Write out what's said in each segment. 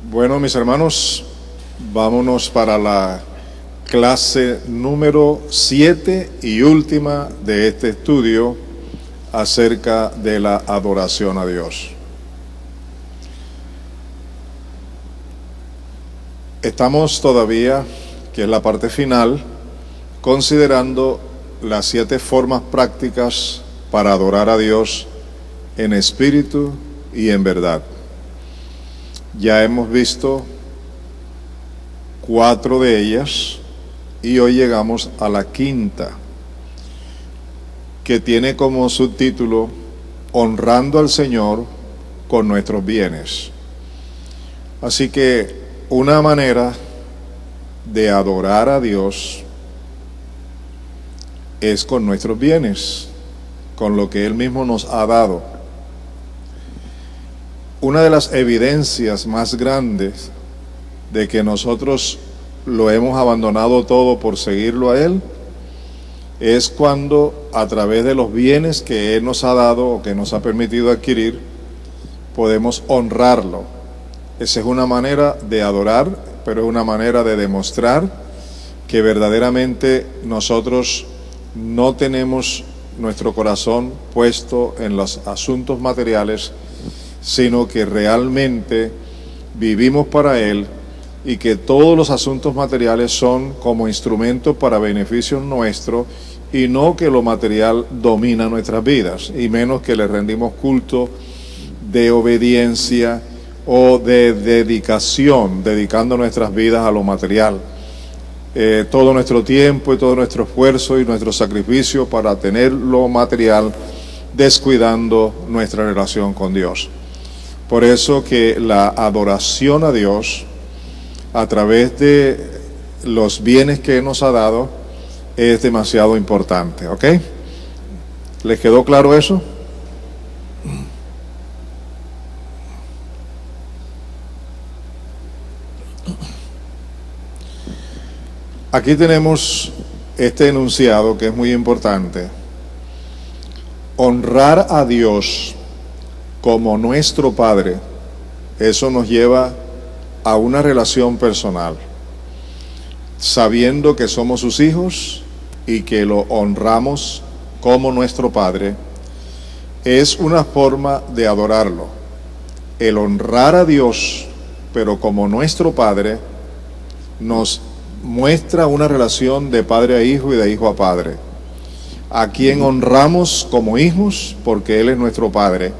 Bueno, mis hermanos, vámonos para la clase número 7 y última de este estudio acerca de la adoración a Dios. Estamos todavía, que es la parte final, considerando las 7 formas prácticas para adorar a Dios en espíritu y en verdad. Ya hemos visto 4 de ellas y hoy llegamos a la 5ª, que tiene como subtítulo Honrando al Señor con nuestros bienes. Así que una manera de adorar a Dios es con nuestros bienes, con lo que Él mismo nos ha dado. Una de las evidencias más grandes de que nosotros lo hemos abandonado todo por seguirlo a Él es cuando a través de los bienes que Él nos ha dado o que nos ha permitido adquirir, podemos honrarlo. Esa es una manera de adorar, pero es una manera de demostrar que verdaderamente nosotros no tenemos nuestro corazón puesto en los asuntos materiales, sino que realmente vivimos para Él y que todos los asuntos materiales son como instrumentos para beneficio nuestro y no que lo material domina nuestras vidas, y menos que le rendimos culto de obediencia o de dedicación, dedicando nuestras vidas a lo material. Todo nuestro tiempo y todo nuestro esfuerzo y nuestro sacrificio para tener lo material, descuidando nuestra relación con Dios. Por eso que la adoración a Dios a través de los bienes que nos ha dado es demasiado importante, ¿ok? ¿Les quedó claro eso? Aquí tenemos este enunciado que es muy importante. Honrar a Dios como nuestro Padre, eso nos lleva a una relación personal, sabiendo que somos sus hijos y que lo honramos como nuestro Padre, es una forma de adorarlo. El honrar a Dios, pero como nuestro Padre, nos muestra una relación de padre a hijo y de hijo a padre, a quien honramos como hijos porque Él es nuestro Padre.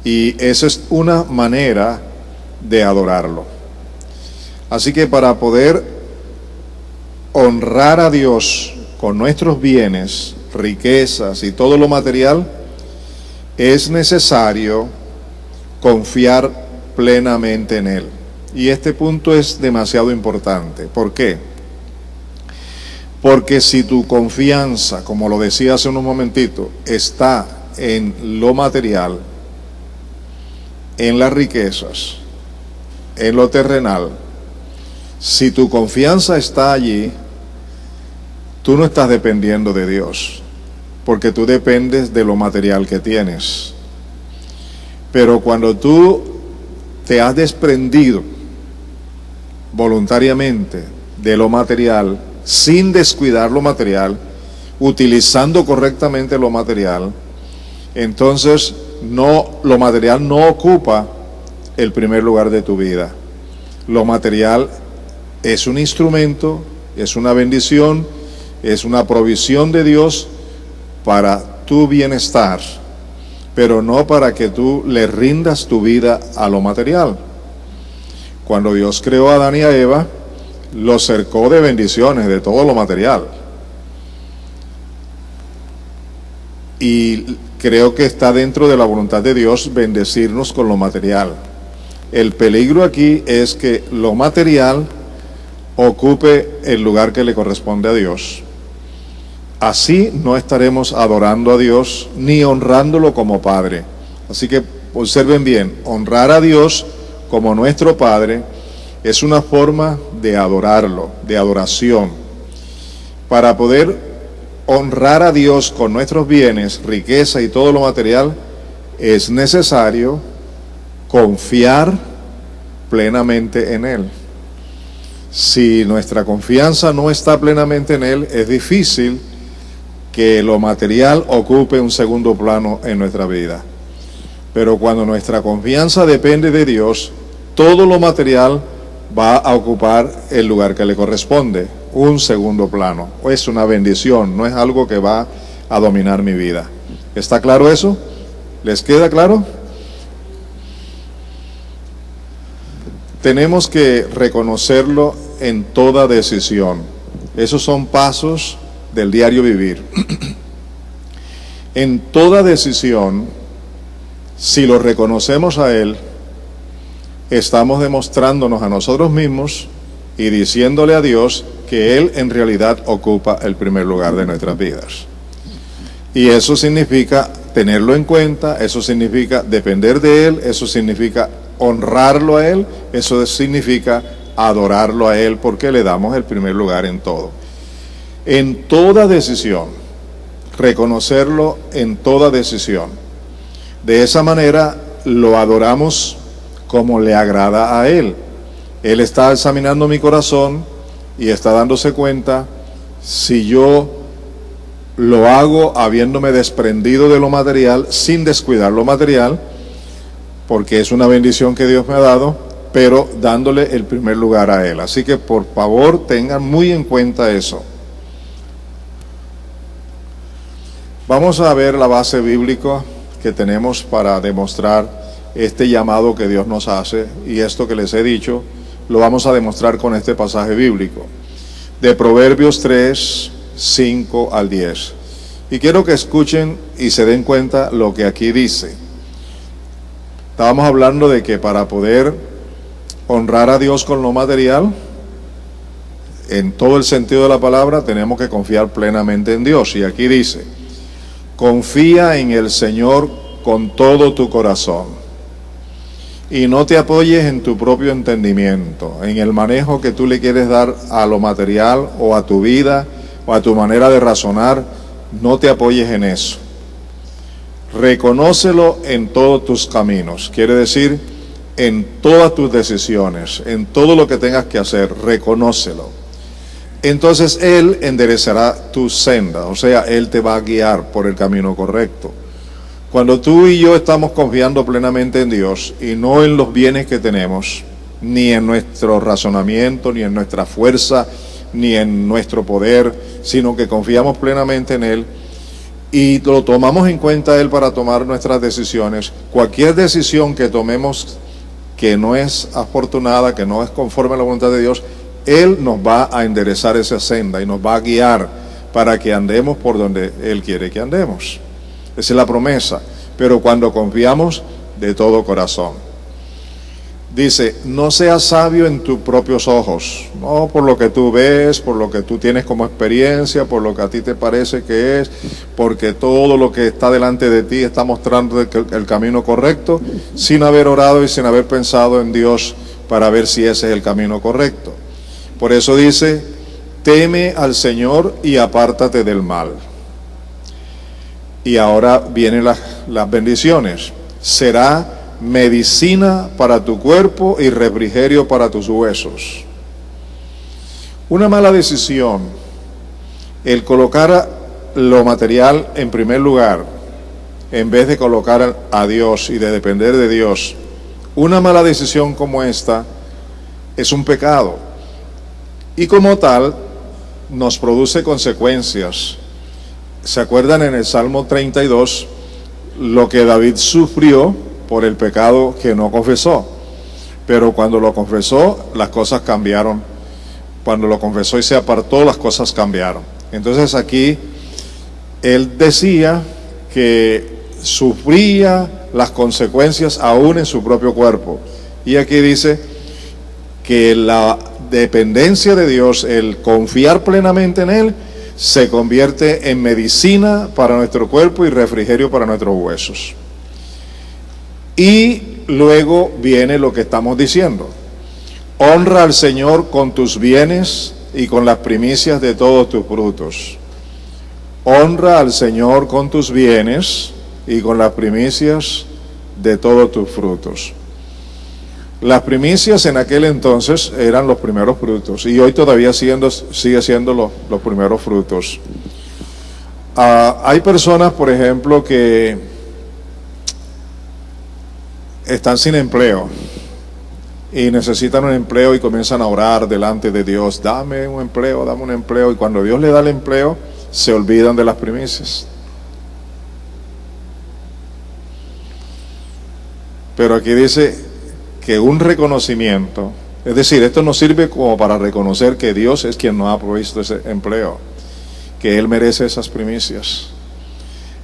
Y esa es una manera de adorarlo. Así que para poder honrar a Dios con nuestros bienes, riquezas y todo lo material, es necesario confiar plenamente en Él. Y este punto es demasiado importante. ¿Por qué? Porque si tu confianza, como lo decía hace unos momentitos, está en lo material, en las riquezas, en lo terrenal, si tu confianza está allí, tú no estás dependiendo de Dios, porque tú dependes de lo material que tienes. Pero cuando tú te has desprendido voluntariamente de lo material, sin descuidar lo material, utilizando correctamente lo material, entonces lo material no ocupa el primer lugar de tu vida. Lo material es un instrumento, es una bendición, es una provisión de Dios para tu bienestar, pero no para que tú le rindas tu vida a lo material. Cuando Dios creó a Adán y a Eva, los cercó de bendiciones, de todo lo material. Y creo que está dentro de la voluntad de Dios bendecirnos con lo material. El peligro aquí es que lo material ocupe el lugar que le corresponde a Dios. Así no estaremos adorando a Dios ni honrándolo como Padre. Así que observen bien, honrar a Dios como nuestro Padre es una forma de adorarlo, de adoración. Para poder honrar a Dios con nuestros bienes, riqueza y todo lo material, es necesario confiar plenamente en Él. Si nuestra confianza no está plenamente en Él, es difícil que lo material ocupe un segundo plano en nuestra vida. Pero cuando nuestra confianza depende de Dios, todo lo material va a ocupar el lugar que le corresponde, un segundo plano. Es una bendición, no es algo que va a dominar mi vida. ¿Está claro eso? ¿Les queda claro? Tenemos que reconocerlo en toda decisión. Esos son pasos del diario vivir. En toda decisión, si lo reconocemos a Él, estamos demostrándonos a nosotros mismos y diciéndole a Dios que Él en realidad ocupa el primer lugar de nuestras vidas. Y eso significa tenerlo en cuenta, eso significa depender de Él, eso significa honrarlo a Él, eso significa adorarlo a Él, porque le damos el primer lugar en todo. En toda decisión, reconocerlo en toda decisión. De esa manera lo adoramos como le agrada a Él. Él está examinando mi corazón y está dándose cuenta si yo lo hago habiéndome desprendido de lo material, sin descuidar lo material, porque es una bendición que Dios me ha dado, pero dándole el primer lugar a Él. Así que por favor tengan muy en cuenta eso. Vamos a ver la base bíblica que tenemos para demostrar este llamado que Dios nos hace, y esto que les he dicho lo vamos a demostrar con este pasaje bíblico de Proverbios 3, 5 al 10. Y quiero que escuchen y se den cuenta lo que aquí dice. Estábamos hablando de que para poder honrar a Dios con lo material, en todo el sentido de la palabra, tenemos que confiar plenamente en Dios. Y aquí dice: confía en el Señor con todo tu corazón y no te apoyes en tu propio entendimiento, en el manejo que tú le quieres dar a lo material o a tu vida o a tu manera de razonar. No te apoyes en eso. Reconócelo en todos tus caminos, quiere decir en todas tus decisiones, en todo lo que tengas que hacer, reconócelo. Entonces Él enderezará tu senda, o sea, Él te va a guiar por el camino correcto. Cuando tú y yo estamos confiando plenamente en Dios y no en los bienes que tenemos, ni en nuestro razonamiento, ni en nuestra fuerza, ni en nuestro poder, sino que confiamos plenamente en Él y lo tomamos en cuenta a Él para tomar nuestras decisiones, cualquier decisión que tomemos que no es afortunada, que no es conforme a la voluntad de Dios, Él nos va a enderezar esa senda y nos va a guiar para que andemos por donde Él quiere que andemos. Esa es la promesa, pero cuando confiamos de todo corazón. Dice: no seas sabio en tus propios ojos, no por lo que tú ves, por lo que tú tienes como experiencia, por lo que a ti te parece que es, porque todo lo que está delante de ti está mostrando el camino correcto, sin haber orado y sin haber pensado en Dios para ver si ese es el camino correcto. Por eso dice: teme al Señor y apártate del mal. Y ahora vienen las bendiciones. Será medicina para tu cuerpo y refrigerio para tus huesos. Una mala decisión, el colocar lo material en primer lugar, en vez de colocar a Dios y de depender de Dios, una mala decisión como esta es un pecado. Y como tal, nos produce consecuencias. ¿Se acuerdan en el Salmo 32 lo que David sufrió por el pecado que no confesó? Pero cuando lo confesó, las cosas cambiaron. Cuando lo confesó y se apartó, las cosas cambiaron. Entonces aquí él decía que sufría las consecuencias aún en su propio cuerpo. Y aquí dice que la dependencia de Dios, el confiar plenamente en Él, se convierte en medicina para nuestro cuerpo y refrigerio para nuestros huesos. Y luego viene lo que estamos diciendo: honra al Señor con tus bienes y con las primicias de todos tus frutos. Honra al Señor con tus bienes y con las primicias de todos tus frutos. Las primicias en aquel entonces eran los primeros frutos y hoy todavía sigue siendo los primeros frutos. Hay personas, por ejemplo, que están sin empleo y necesitan un empleo y comienzan a orar delante de Dios: dame un empleo, dame un empleo. Y cuando Dios le da el empleo, se olvidan de las primicias. Pero aquí dice que un reconocimiento, es decir, esto nos sirve como para reconocer que Dios es quien nos ha provisto ese empleo, que Él merece esas primicias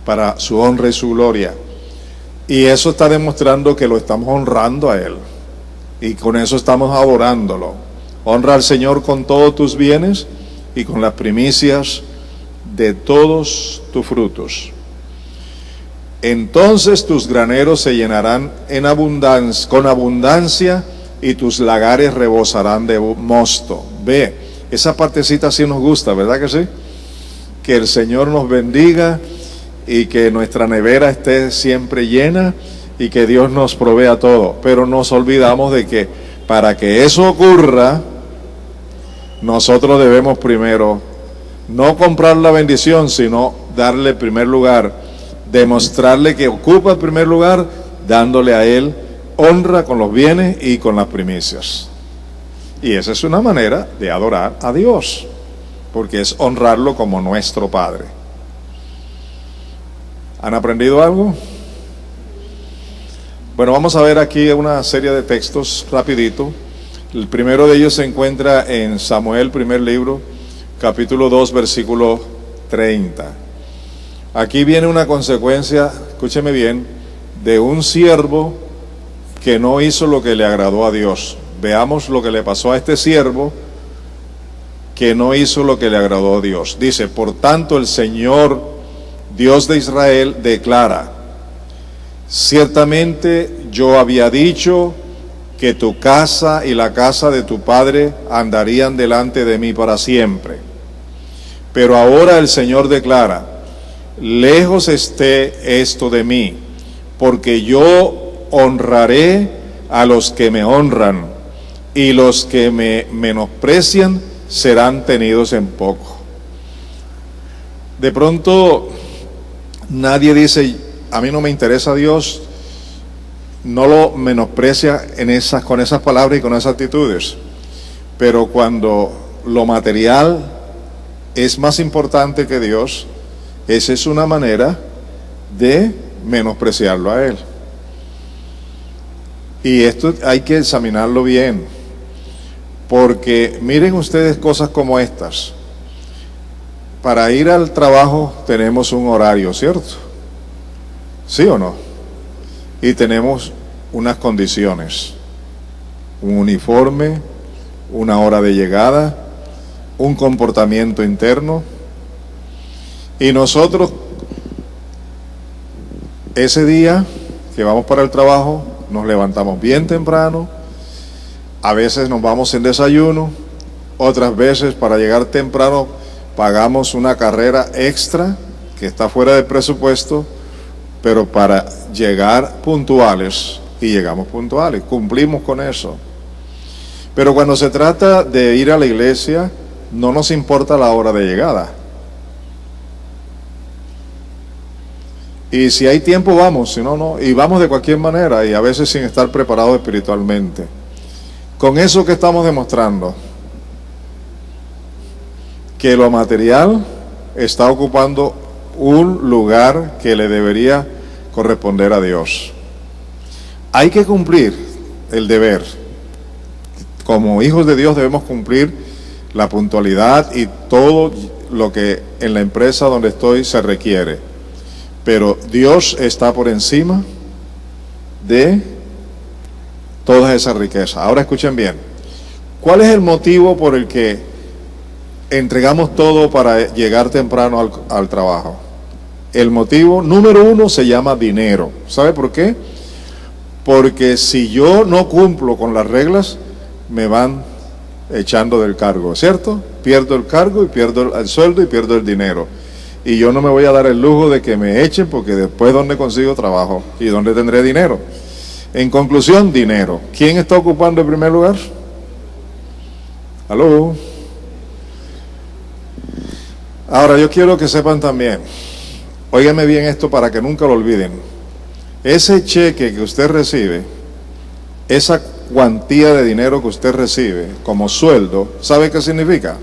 para su honra y su gloria. Y eso está demostrando que lo estamos honrando a Él, y con eso estamos adorándolo. Honra al Señor con todos tus bienes y con las primicias de todos tus frutos. Entonces tus graneros se llenarán con abundancia y tus lagares rebosarán de mosto. Ve, esa partecita sí nos gusta, ¿verdad que sí? Que el Señor nos bendiga y que nuestra nevera esté siempre llena y que Dios nos provea todo. Pero nos olvidamos de que para que eso ocurra, nosotros debemos primero no comprar la bendición, sino darle el primer lugar, demostrarle que ocupa el primer lugar, dándole a Él honra con los bienes y con las primicias. Y esa es una manera de adorar a Dios, porque es honrarlo como nuestro Padre. ¿Han aprendido algo? Bueno, vamos a ver aquí una serie de textos rapidito. El primero de ellos se encuentra en Samuel, primer libro, capítulo 2, versículo 30. Aquí viene una consecuencia, escúcheme bien, de un siervo que no hizo lo que le agradó a Dios. Veamos lo que le pasó a este siervo que no hizo lo que le agradó a Dios. Dice: por tanto el Señor, Dios de Israel, declara: ciertamente yo había dicho que tu casa y la casa de tu padre andarían delante de mí para siempre. Pero ahora el Señor declara: lejos esté esto de mí, porque yo honraré a los que me honran, y los que me menosprecian serán tenidos en poco. De pronto nadie dice: a mí no me interesa Dios, no lo menosprecia con esas palabras y con esas actitudes. Pero cuando lo material es más importante que Dios, esa es una manera de menospreciarlo a Él. Y esto hay que examinarlo bien, porque miren ustedes cosas como estas. Para ir al trabajo tenemos un horario, ¿cierto? ¿Sí o no? Y tenemos unas condiciones: un uniforme, una hora de llegada, un comportamiento interno. Y nosotros, ese día que vamos para el trabajo, nos levantamos bien temprano, a veces nos vamos sin desayuno, otras veces para llegar temprano pagamos una carrera extra que está fuera del presupuesto, pero para llegar puntuales, y llegamos puntuales, cumplimos con eso. Pero cuando se trata de ir a la iglesia, no nos importa la hora de llegada. Y si hay tiempo vamos, si no, no. Y vamos de cualquier manera, y a veces sin estar preparados espiritualmente. Con eso que estamos demostrando, que lo material está ocupando un lugar que le debería corresponder a Dios. Hay que cumplir el deber. Como hijos de Dios debemos cumplir la puntualidad y todo lo que en la empresa donde estoy se requiere. Pero Dios está por encima de todas esas riquezas. Ahora escuchen bien. ¿Cuál es el motivo por el que entregamos todo para llegar temprano al trabajo? El motivo número uno se llama dinero. ¿Sabe por qué? Porque si yo no cumplo con las reglas, me van echando del cargo, ¿cierto? Pierdo el cargo y pierdo el sueldo y pierdo el dinero. Y yo no me voy a dar el lujo de que me echen, porque después ¿dónde consigo trabajo? ¿Y dónde tendré dinero? En conclusión, dinero. ¿Quién está ocupando el primer lugar? ¿Aló? Ahora yo quiero que sepan también, óigame bien esto para que nunca lo olviden. Ese cheque que usted recibe, esa cuantía de dinero que usted recibe como sueldo, ¿sabe qué significa?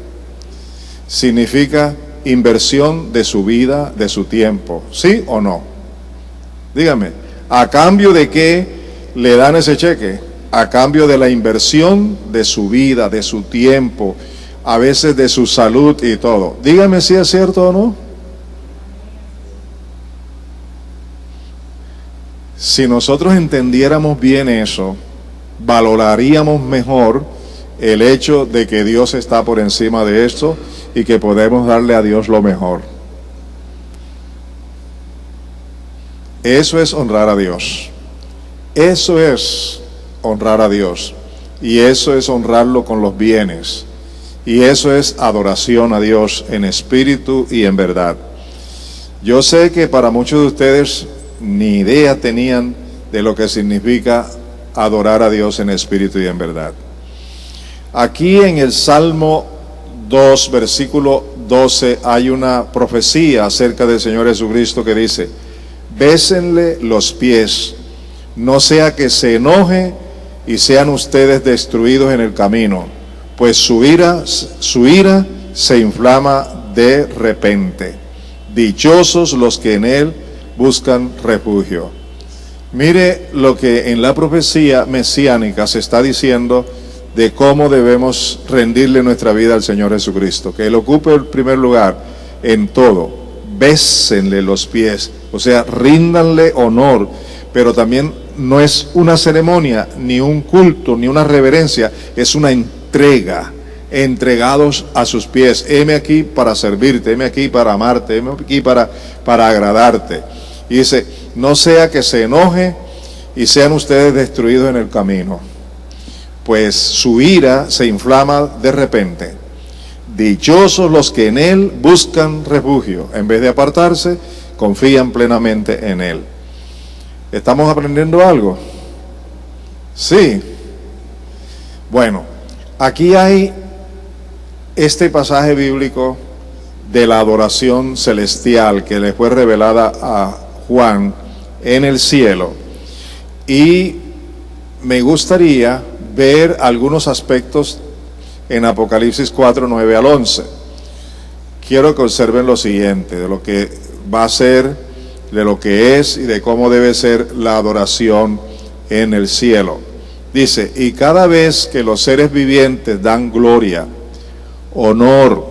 Significa inversión de su vida, de su tiempo, ¿sí o no? Dígame, ¿a cambio de qué le dan ese cheque? A cambio de la inversión de su vida, de su tiempo, a veces de su salud y todo. Dígame si es cierto o no. Si nosotros entendiéramos bien eso, valoraríamos mejor el hecho de que Dios está por encima de esto y que podemos darle a Dios lo mejor. Eso es honrar a Dios. Eso es honrar a Dios. Y eso es honrarlo con los bienes. Y eso es adoración a Dios en espíritu y en verdad. Yo sé que para muchos de ustedes ni idea tenían de lo que significa adorar a Dios en espíritu y en verdad. Aquí en el Salmo 2, versículo 12, hay una profecía acerca del Señor Jesucristo que dice: bésenle los pies, no sea que se enoje y sean ustedes destruidos en el camino, pues su ira se inflama de repente. Dichosos los que en él buscan refugio. Mire lo que en la profecía mesiánica se está diciendo de cómo debemos rendirle nuestra vida al Señor Jesucristo, que Él ocupe el primer lugar en todo. Bésenle los pies, o sea, ríndanle honor, pero también no es una ceremonia, ni un culto, ni una reverencia, es una entrega, entregados a sus pies. Heme aquí para servirte, heme aquí para amarte, heme aquí para agradarte. Y dice, no sea que se enoje y sean ustedes destruidos en el camino, pues su ira se inflama de repente. Dichosos los que en él buscan refugio, en vez de apartarse, confían plenamente en él. ¿Estamos aprendiendo algo? Sí. Bueno, aquí hay este pasaje bíblico de la adoración celestial que le fue revelada a Juan en el cielo, y me gustaría ver algunos aspectos en Apocalipsis 4, 9 al 11. Quiero que observen lo siguiente, de lo que va a ser, de lo que es y de cómo debe ser la adoración en el cielo. Dice, y cada vez que los seres vivientes dan gloria, honor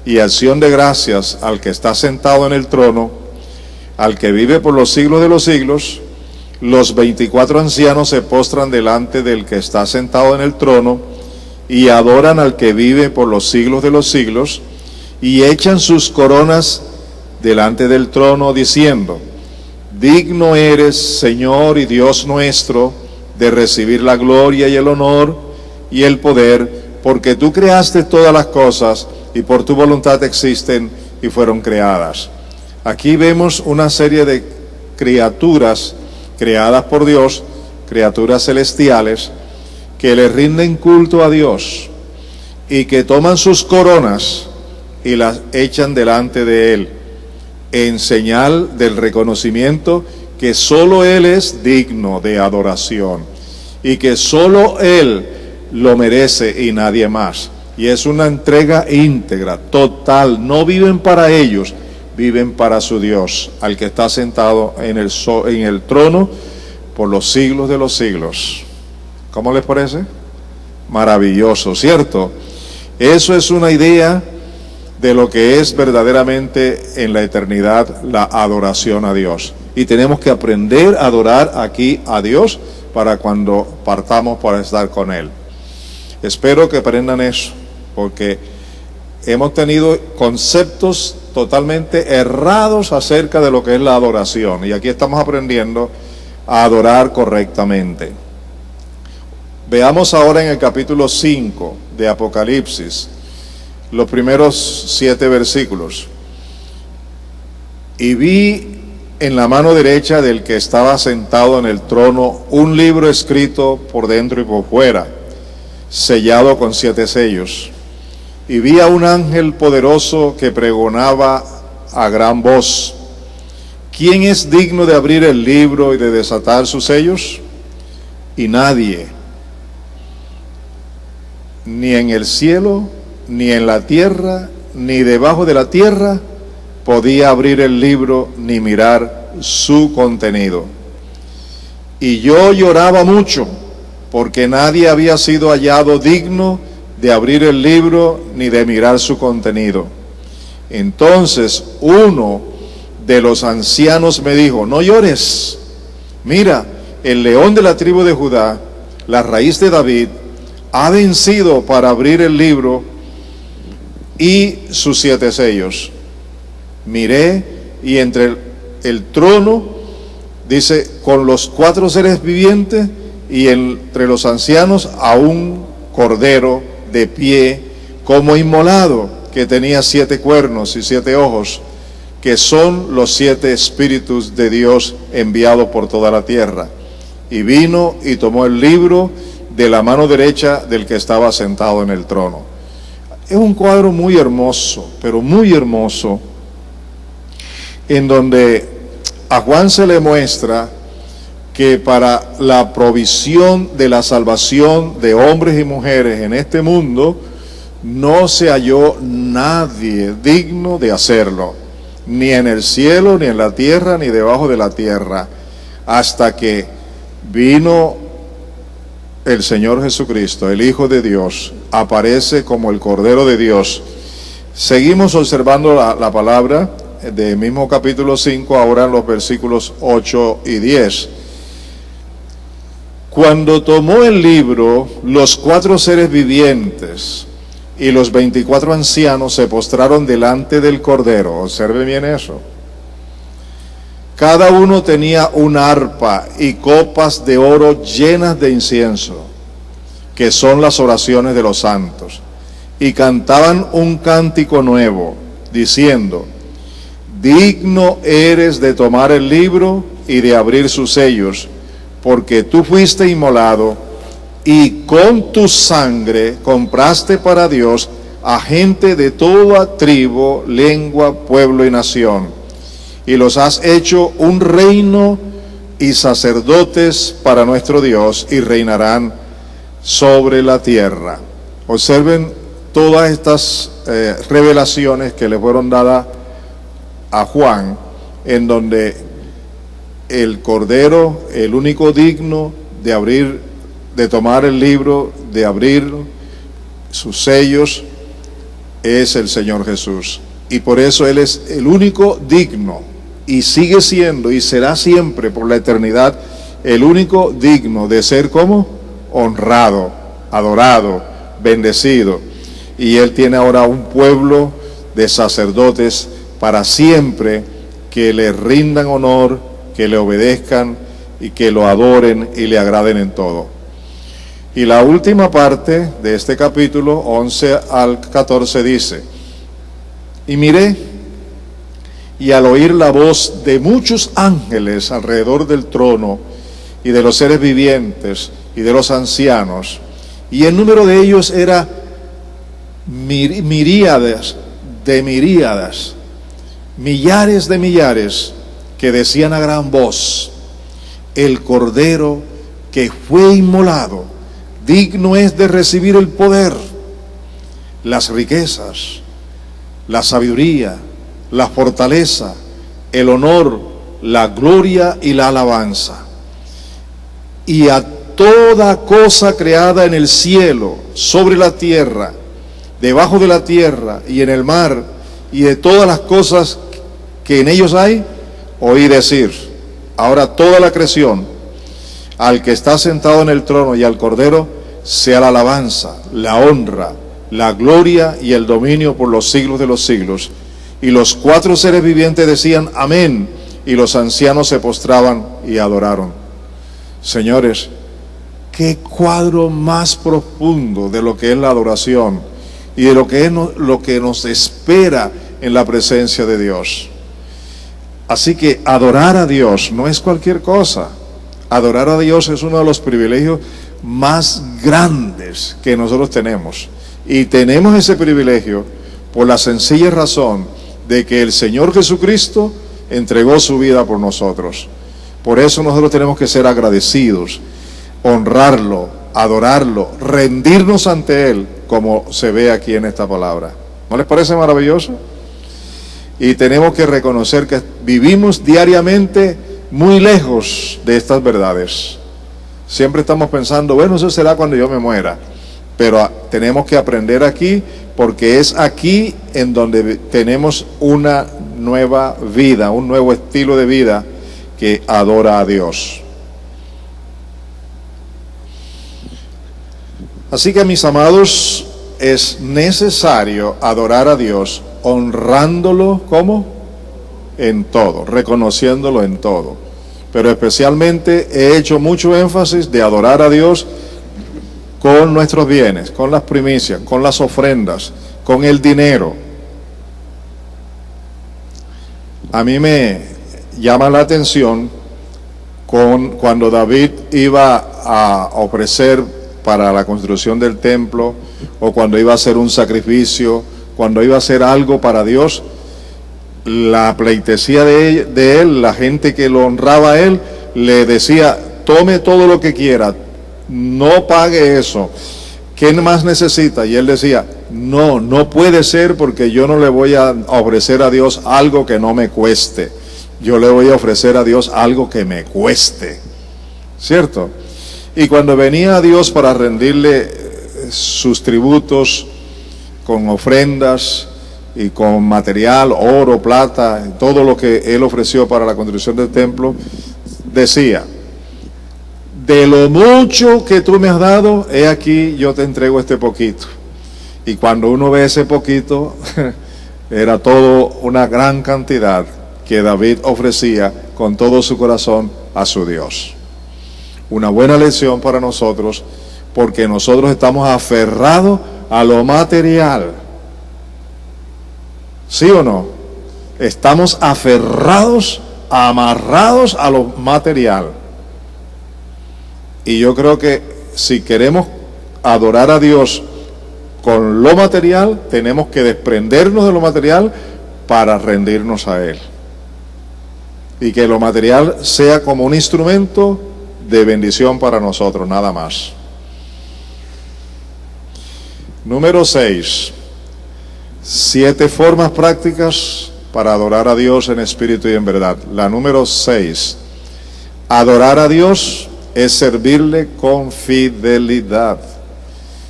y acción de gracias al que está sentado en el trono, al que vive por los siglos de los siglos, los 24 ancianos se postran delante del que está sentado en el trono y adoran al que vive por los siglos de los siglos, y echan sus coronas delante del trono diciendo: digno eres, Señor y Dios nuestro, de recibir la gloria y el honor y el poder, porque tú creaste todas las cosas y por tu voluntad existen y fueron creadas. Aquí vemos una serie de criaturas creadas por Dios, criaturas celestiales, que le rinden culto a Dios y que toman sus coronas y las echan delante de Él, en señal del reconocimiento que solo Él es digno de adoración y que solo Él lo merece y nadie más. Y es una entrega íntegra, total. No viven para ellos, viven para su Dios, al que está sentado en el trono por los siglos de los siglos. ¿Cómo les parece? Maravilloso, ¿cierto? Eso es una idea de lo que es verdaderamente en la eternidad la adoración a Dios. Y tenemos que aprender a adorar aquí a Dios para cuando partamos para estar con Él. Espero que aprendan eso, porque hemos tenido conceptos totalmente errados acerca de lo que es la adoración, y aquí estamos aprendiendo a adorar correctamente. Veamos ahora en el capítulo 5 de Apocalipsis, los primeros 7 versículos. Y vi en la mano derecha del que estaba sentado en el trono un libro escrito por dentro y por fuera, sellado con 7 sellos. Y vi a un ángel poderoso que pregonaba a gran voz: ¿quién es digno de abrir el libro y de desatar sus sellos? Y nadie, ni en el cielo, ni en la tierra, ni debajo de la tierra, podía abrir el libro ni mirar su contenido. Y yo lloraba mucho, porque nadie había sido hallado digno de abrir el libro ni de mirar su contenido. Entonces uno de los ancianos me dijo: no llores, mira, el león de la tribu de Judá, la raíz de David, ha vencido para abrir el libro y sus 7 sellos. Miré, y entre el trono, dice, con los 4 seres vivientes y entre los ancianos a un cordero de pie como inmolado, que tenía 7 cuernos y 7 ojos, que son los 7 espíritus de Dios enviados por toda la tierra. Y vino y tomó el libro de la mano derecha del que estaba sentado en el trono. Es un cuadro muy hermoso, pero muy hermoso, en donde a Juan se le muestra que para la provisión de la salvación de hombres y mujeres en este mundo, no se halló nadie digno de hacerlo, ni en el cielo, ni en la tierra, ni debajo de la tierra, hasta que vino el Señor Jesucristo, el Hijo de Dios, aparece como el Cordero de Dios. Seguimos observando la palabra del mismo capítulo 5, ahora en los versículos 8 y 10. Cuando tomó el libro, los 4 seres vivientes y los 24 ancianos se postraron delante del Cordero. Observe bien eso. Cada uno tenía una arpa y copas de oro llenas de incienso, que son las oraciones de los santos, y cantaban un cántico nuevo, diciendo: digno eres de tomar el libro y de abrir sus sellos, porque tú fuiste inmolado, y con tu sangre compraste para Dios a gente de toda tribu, lengua, pueblo y nación, y los has hecho un reino y sacerdotes para nuestro Dios, y reinarán sobre la tierra. Observen todas estas revelaciones que le fueron dadas a Juan, en donde el Cordero, el único digno de abrir, de tomar el libro, de abrir sus sellos, es el Señor Jesús. Y por eso Él es el único digno, y sigue siendo y será siempre por la eternidad el único digno de ser como honrado, adorado, bendecido. Y Él tiene ahora un pueblo de sacerdotes para siempre, que le rindan honor, que le obedezcan y que lo adoren y le agraden en todo. Y la última parte de este capítulo 11 al 14 dice: y miré, y al oír la voz de muchos ángeles alrededor del trono, y de los seres vivientes y de los ancianos, y el número de ellos era miríadas de miríadas, millares de millares, que decían a gran voz: el Cordero que fue inmolado, digno es de recibir el poder, las riquezas, la sabiduría, la fortaleza, el honor, la gloria y la alabanza. Y a toda cosa creada en el cielo, sobre la tierra, debajo de la tierra y en el mar, y de todas las cosas que en ellos hay, oí decir: ahora toda la creación, al que está sentado en el trono y al Cordero, sea la alabanza, la honra, la gloria y el dominio por los siglos de los siglos. Y los 4 seres vivientes decían: amén, y los ancianos se postraban y adoraron. Señores, qué cuadro más profundo de lo que es la adoración y de lo que es lo que nos espera en la presencia de Dios. Así que adorar a Dios no es cualquier cosa. Adorar a Dios es uno de los privilegios más grandes que nosotros tenemos. Y tenemos ese privilegio por la sencilla razón de que el Señor Jesucristo entregó su vida por nosotros. Por eso nosotros tenemos que ser agradecidos, honrarlo, adorarlo, rendirnos ante Él, como se ve aquí en esta palabra. ¿No les parece maravilloso? Y tenemos que reconocer que vivimos diariamente muy lejos de estas verdades. Siempre estamos pensando, bueno, eso será cuando yo me muera. Pero tenemos que aprender aquí, porque es aquí en donde tenemos una nueva vida, un nuevo estilo de vida que adora a Dios. Así que, mis amados, es necesario adorar a Dios honrándolo, ¿cómo? En todo, reconociéndolo en todo. Pero especialmente he hecho mucho énfasis de adorar a Dios con nuestros bienes, con las primicias, con las ofrendas, con el dinero. A mí me llama la atención cuando David iba a ofrecer para la construcción del templo, o cuando iba a hacer un sacrificio, cuando iba a hacer algo para Dios, la pleitesía de él, la gente que lo honraba a él, le decía, tome todo lo que quiera, no pague eso, ¿qué más necesita? Y él decía, no puede ser, porque yo no le voy a ofrecer a Dios algo que no me cueste, yo le voy a ofrecer a Dios algo que me cueste, ¿cierto? Y cuando venía a Dios para rendirle sus tributos con ofrendas y con material, oro, plata, todo lo que él ofreció para la construcción del templo, decía, de lo mucho que tú me has dado, he aquí yo te entrego este poquito. Y cuando uno ve ese poquito, era todo una gran cantidad que David ofrecía con todo su corazón a su Dios. Una buena lección para nosotros, porque nosotros estamos aferrados a lo material. ¿Sí o no? Estamos aferrados, amarrados a lo material. Y yo creo que si queremos adorar a Dios con lo material, tenemos que desprendernos de lo material para rendirnos a Él. Y que lo material sea como un instrumento de bendición para nosotros, nada más. Número 6. 7 formas prácticas para adorar a Dios en espíritu y en verdad. La número 6. Adorar a Dios es servirle con fidelidad.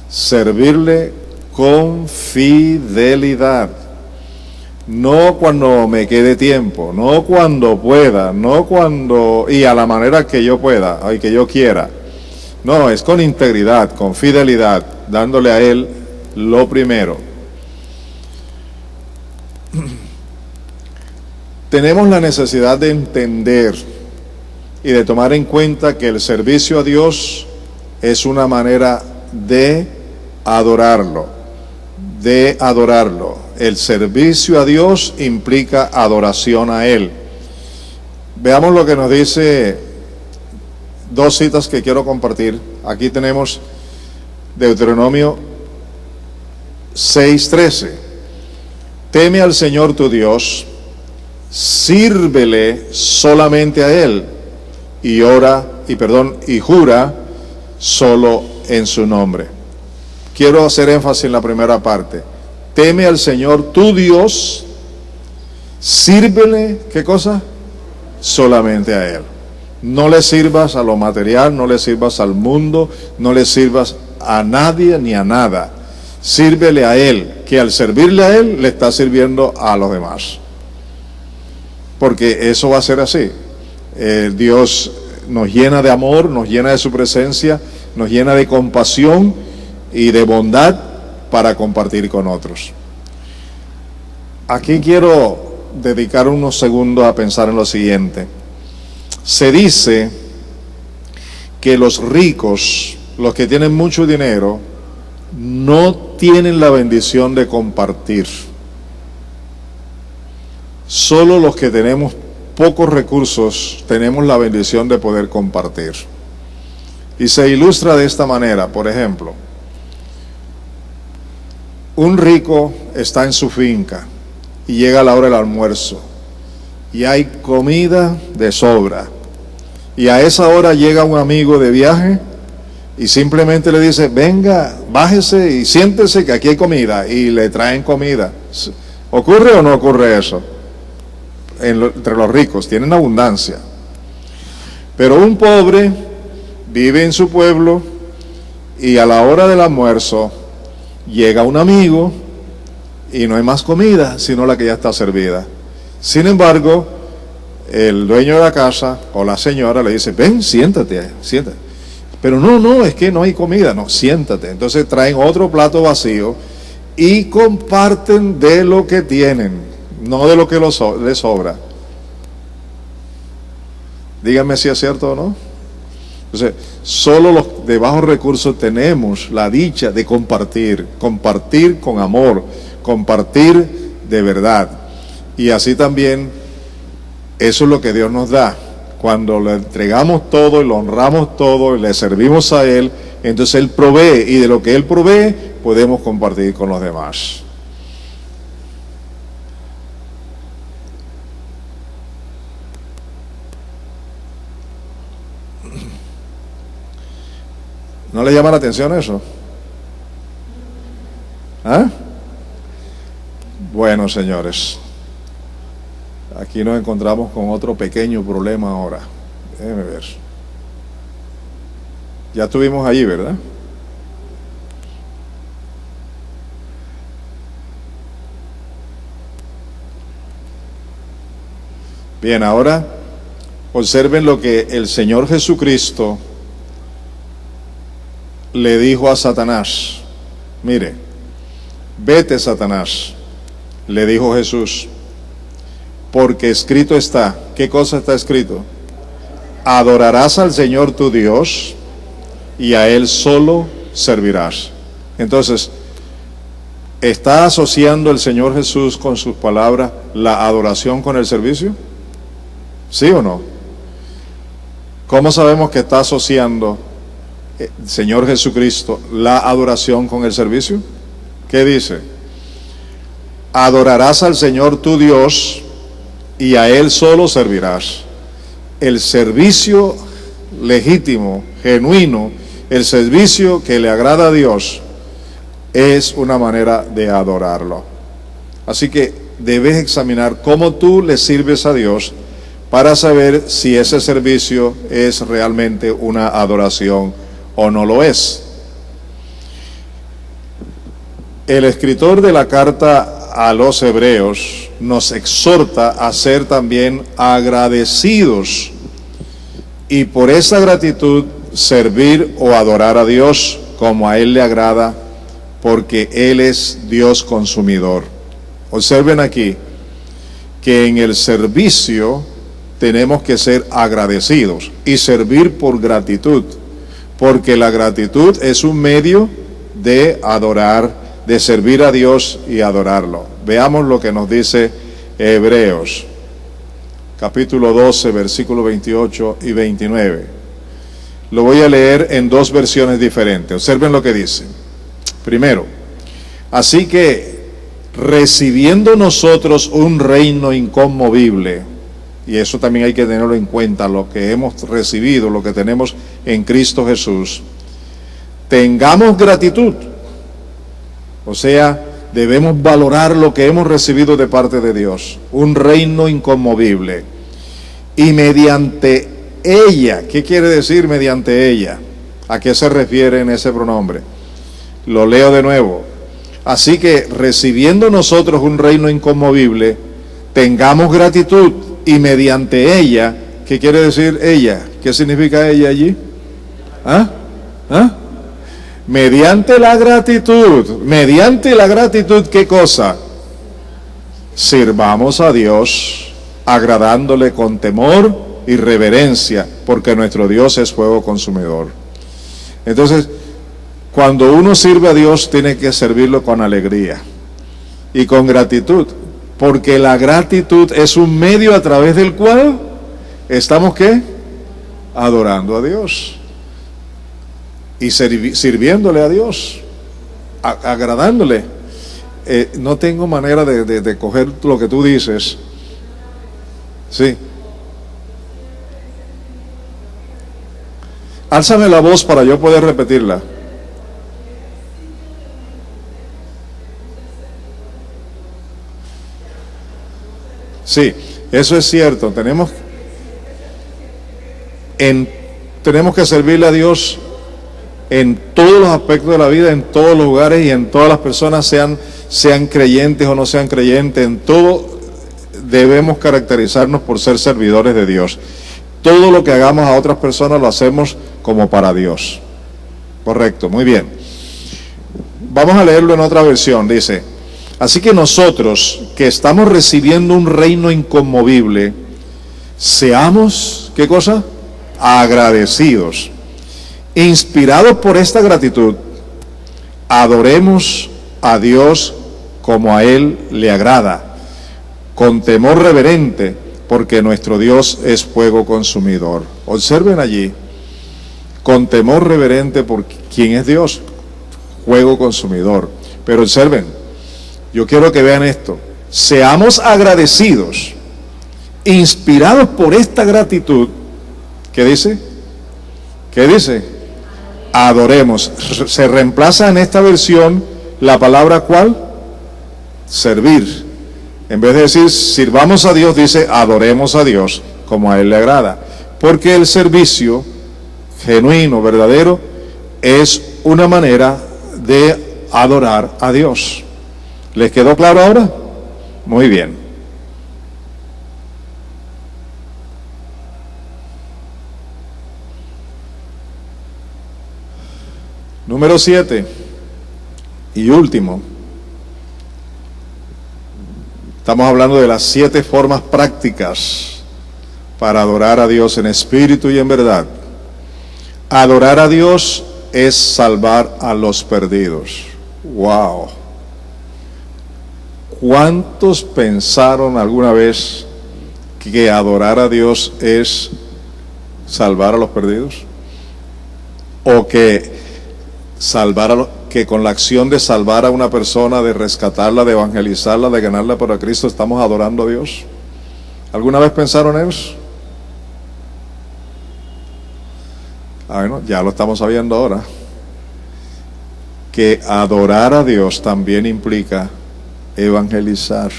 Servirle con fidelidad. No cuando me quede tiempo, no cuando pueda, no cuando y a la manera que yo pueda y que yo quiera. No, es con integridad, con fidelidad, dándole a Él lo primero. Tenemos la necesidad de entender y de tomar en cuenta que el servicio a Dios es una manera de adorarlo, El servicio a Dios implica adoración a Él. Veamos lo que nos dice 2 citas que quiero compartir. Aquí tenemos Deuteronomio 6:13. Teme al Señor tu Dios, sírvele solamente a Él, y jura solo en su nombre. Quiero hacer énfasis en la primera parte. Teme al Señor tu Dios, sírvele, ¿qué cosa? Solamente a Él. No le sirvas a lo material, no le sirvas al mundo, no le sirvas a nadie ni a nada. Sírvele a Él, que al servirle a Él le está sirviendo a los demás. Porque eso va a ser así. Dios nos llena de amor, nos llena de su presencia, nos llena de compasión y de bondad para compartir con otros. Aquí quiero dedicar unos segundos a pensar en lo siguiente. Se dice que los ricos, los que tienen mucho dinero, no tienen la bendición de compartir. Solo los que tenemos pocos recursos tenemos la bendición de poder compartir. Y se ilustra de esta manera. Por ejemplo, un rico está en su finca y llega la hora del almuerzo y hay comida de sobra, y a esa hora llega un amigo de viaje y simplemente le dice: venga, bájese y siéntese que aquí hay comida, y le traen comida. ¿Ocurre o no ocurre eso? Entre los ricos tienen abundancia, pero un pobre vive en su pueblo y a la hora del almuerzo llega un amigo y no hay más comida sino la que ya está servida. Sin embargo, el dueño de la casa o la señora le dice: ven, siéntate. Pero no, es que no hay comida. No, siéntate. Entonces traen otro plato vacío y comparten de lo que tienen, no de lo que les sobra. Díganme si es cierto o no. Entonces, solo los de bajos recursos tenemos la dicha de compartir con amor, compartir de verdad. Y así también, eso es lo que Dios nos da. Cuando le entregamos todo y lo honramos todo y le servimos a Él, entonces Él provee, y de lo que Él provee podemos compartir con los demás. ¿No le llama la atención eso? ¿Ah? Bueno, señores, aquí nos encontramos con otro pequeño problema ahora. Déjenme ver. Ya estuvimos allí, ¿verdad? Bien, ahora observen lo que el Señor Jesucristo le dijo a Satanás. Mire, vete, Satanás, le dijo Jesús, porque escrito está. ¿Qué cosa está escrito? Adorarás al Señor tu Dios y a Él solo servirás. Entonces, ¿está asociando el Señor Jesús con sus palabras la adoración con el servicio? ¿Sí o no? ¿Cómo sabemos que está asociando el Señor Jesucristo la adoración con el servicio? ¿Qué dice? Adorarás al Señor tu Dios y a Él solo servirás. El servicio legítimo, genuino, el servicio que le agrada a Dios, es una manera de adorarlo. Así que debes examinar cómo tú le sirves a Dios para saber si ese servicio es realmente una adoración o no lo es. El escritor de la carta a los Hebreos nos exhorta a ser también agradecidos y por esa gratitud servir o adorar a Dios como a Él le agrada, porque Él es Dios consumidor. Observen aquí que en el servicio tenemos que ser agradecidos y servir por gratitud, porque la gratitud es un medio de adorar, de servir a Dios y adorarlo. Veamos lo que nos dice Hebreos, capítulo 12, versículos 28 y 29. Lo voy a leer en dos versiones diferentes. Observen lo que dice. Primero, así que recibiendo nosotros un reino inconmovible, y eso también hay que tenerlo en cuenta, lo que hemos recibido, lo que tenemos en Cristo Jesús, tengamos gratitud. O sea, debemos valorar lo que hemos recibido de parte de Dios, un reino inconmovible. Y mediante ella, ¿qué quiere decir mediante ella? ¿A qué se refiere en ese pronombre? Lo leo de nuevo. Así que recibiendo nosotros un reino inconmovible, tengamos gratitud, y mediante ella, ¿qué quiere decir ella? ¿Qué significa ella allí? Mediante la gratitud, ¿qué cosa? Sirvamos a Dios, agradándole con temor y reverencia, porque nuestro Dios es fuego consumidor. Entonces, cuando uno sirve a Dios, tiene que servirlo con alegría y con gratitud. Porque la gratitud es un medio a través del cual estamos, ¿qué? Adorando a Dios. Y sirviéndole a Dios. Agradándole. No tengo manera de coger lo que tú dices. Sí. Álzame la voz para yo poder repetirla. Sí, eso es cierto. Tenemos que servirle a Dios en todos los aspectos de la vida, en todos los lugares y en todas las personas, sean creyentes o no sean creyentes. En todo debemos caracterizarnos por ser servidores de Dios. Todo lo que hagamos a otras personas lo hacemos como para Dios. Correcto, muy bien. Vamos a leerlo en otra versión. Dice: así que nosotros, que estamos recibiendo un reino inconmovible, seamos, ¿qué cosa? Agradecidos. Inspirados por esta gratitud, adoremos a Dios como a Él le agrada, con temor reverente, porque nuestro Dios es fuego consumidor. Observen allí, con temor reverente, porque ¿quién es Dios? Fuego consumidor. Pero observen, yo quiero que vean esto: seamos agradecidos, inspirados por esta gratitud. ¿Qué dice? ¿Qué dice? Adoremos. Se reemplaza en esta versión la palabra ¿cuál? Servir. En vez de decir sirvamos a Dios, dice adoremos a Dios como a Él le agrada. Porque el servicio genuino, verdadero, es una manera de adorar a Dios. ¿Les quedó claro ahora? Muy bien. Número 7 y último. Estamos hablando de las 7 formas prácticas para adorar a Dios en espíritu y en verdad. Adorar a Dios es salvar a los perdidos. ¡Wow! ¿Cuántos pensaron alguna vez que adorar a Dios es salvar a los perdidos? O que que con la acción de salvar a una persona, de rescatarla, de evangelizarla, de ganarla para Cristo, estamos adorando a Dios. ¿Alguna vez pensaron eso? Bueno, ya lo estamos sabiendo ahora. Que adorar a Dios también implica evangelizar,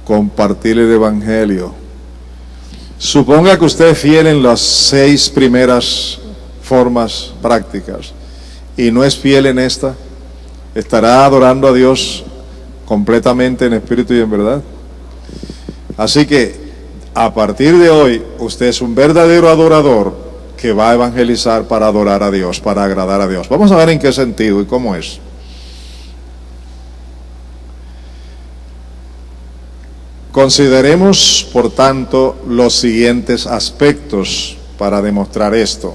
compartir el evangelio. Suponga que usted es fiel en las 6 primeras formas prácticas y no es fiel en esta, ¿estará adorando a Dios completamente en espíritu y en verdad? Así que a partir de hoy usted es un verdadero adorador que va a evangelizar para adorar a Dios, para agradar a Dios. Vamos a ver en qué sentido y cómo es. Consideremos, por tanto, los siguientes aspectos para demostrar esto.